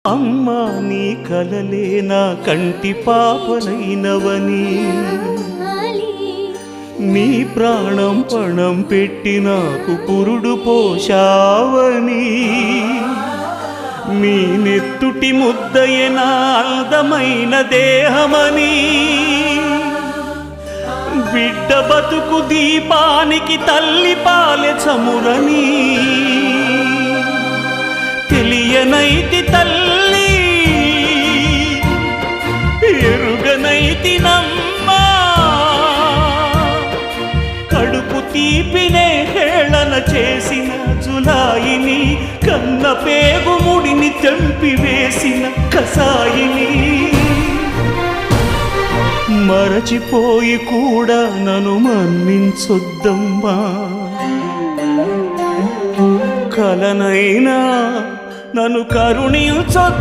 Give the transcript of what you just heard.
అమ్మా నీ కలలే నా కంటి పాపనైనవని, నీ ప్రాణం పణం పెట్టి నాకు పురుడు పోషావని, నీ నెత్తుటి ముద్దయే నా అందమైన దేహమని, బిడ్డ బతుకు దీపానికి తల్లి పాలె చమురని తెలియనైతి తల్లి, ఎరుగనైతి నమ్మా, కడుపు తీపినే హేళన చేసిన జులాయిని, కన్న పేగు ముడిని తెంపివేసిన కసాయిని, మరచిపోయి కూడా నన్ను మన్నించొద్దమ్మా, కలనైనా నన్ను కరుణించొద్దు.